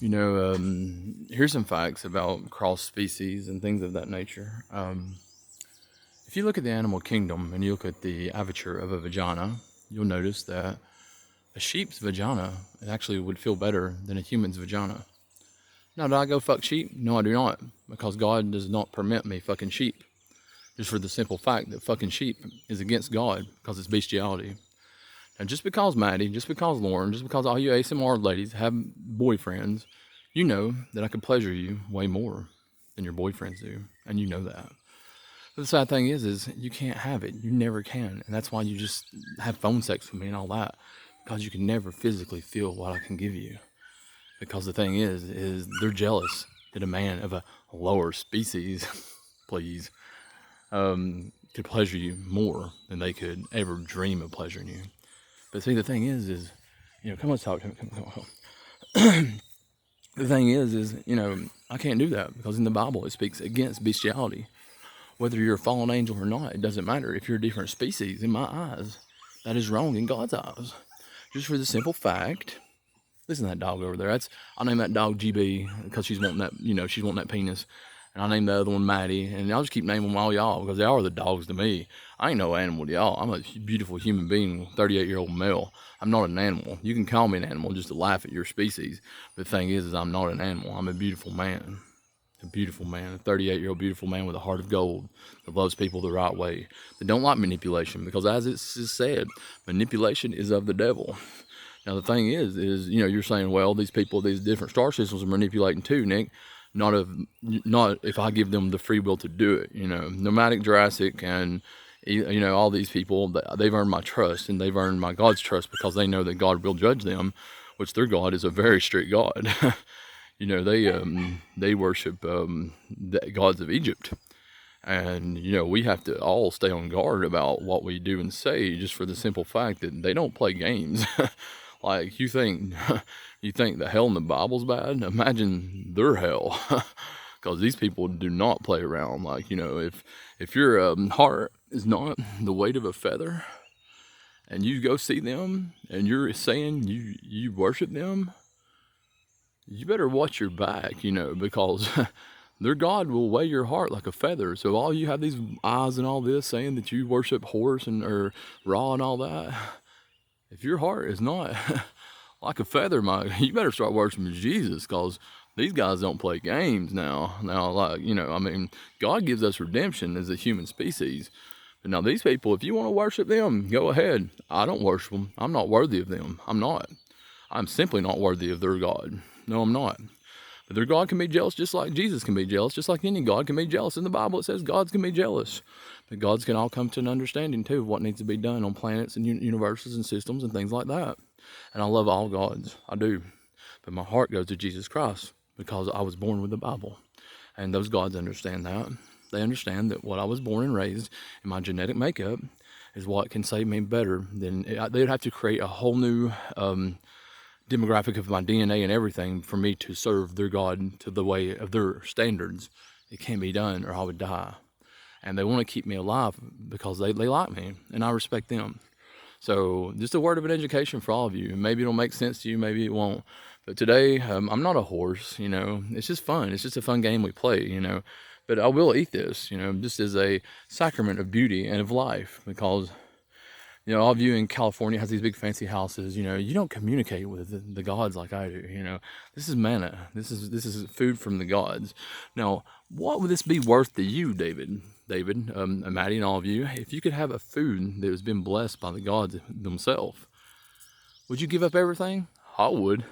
Here's some facts about cross species and things of that nature. If you look at the animal kingdom and you look at the aperture of a vagina, you'll notice that a sheep's vagina actually would feel better than a human's vagina. Now, do I go fuck sheep? No, I do not, because God does not permit me fucking sheep. Just for the simple fact that fucking sheep is against God because it's bestiality. And just because Maddie, just because Lauren, just because all you ASMR ladies have boyfriends, you know that I could pleasure you way more than your boyfriends do, and you know that. But the sad thing is you can't have it. You never can, and that's why you just have phone sex with me and all that, because you can never physically feel what I can give you. Because the thing is they're jealous that a man of a lower species, please, could pleasure you more than they could ever dream of pleasuring you. But see, the thing is, come on, talk to me. Come. The thing is, I can't do that because in the Bible it speaks against bestiality. Whether you're a fallen angel or not, it doesn't matter. If you're a different species, in my eyes, that is wrong in God's eyes. Just for the simple fact, listen to that dog over there. I'll name that dog GB because she's wanting that, she's wanting that penis. And I'll name the other one Maddie, and I'll just keep naming them all y'all because they are the dogs to me. I ain't no animal to y'all. I'm a beautiful human being, 38-year-old male. I'm not an animal. You can call me an animal just to laugh at your species. But the thing is I'm not an animal. I'm a beautiful man. A beautiful man, a 38-year-old beautiful man with a heart of gold that loves people the right way. That don't like manipulation because, as it's said, manipulation is of the devil. Now the thing is you're saying, well, these people, these different star systems are manipulating too, Nick. Not if I give them the free will to do it. Nomadic, Jurassic, and all these people, they've earned my trust and they've earned my God's trust because they know that God will judge them, which their God is a very strict God. They worship the gods of Egypt, and we have to all stay on guard about what we do and say, just for the simple fact that they don't play games. Like you think the hell in the Bible's bad? Imagine their hell, because these people do not play around. Like if your heart is not the weight of a feather, and you go see them, and you're saying you worship them, you better watch your back, because their God will weigh your heart like a feather. So all you have these eyes and all this saying that you worship horse or Ra and all that. If your heart is not like a feather, you better start worshiping Jesus, because these guys don't play games now. Now, God gives us redemption as a human species. But now these people, if you want to worship them, go ahead. I don't worship them. I'm not worthy of them. I'm not. I'm simply not worthy of their God. No, I'm not. But their God can be jealous just like Jesus can be jealous, just like any God can be jealous. In the Bible it says gods can be jealous. But gods can all come to an understanding too of what needs to be done on planets and universes and systems and things like that. And I love all gods. I do. But my heart goes to Jesus Christ because I was born with the Bible. And those gods understand that. They understand that what I was born and raised in my genetic makeup is what can save me better than they'd have to create a whole new demographic of my DNA and everything for me to serve their God to the way of their standards. It can't be done or I would die. And they want to keep me alive because they like me and I respect them. So just a word of an education for all of you. Maybe it'll make sense to you, maybe it won't. But today, I'm not a horse, It's just fun. It's just a fun game we play, But I will eat this, just as a sacrament of beauty and of life, because all of you in California has these big fancy houses. You don't communicate with the gods like I do. This is manna. This is food from the gods. Now, what would this be worth to you, David, Maddie, and all of you, if you could have a food that has been blessed by the gods themselves? Would you give up everything? I would.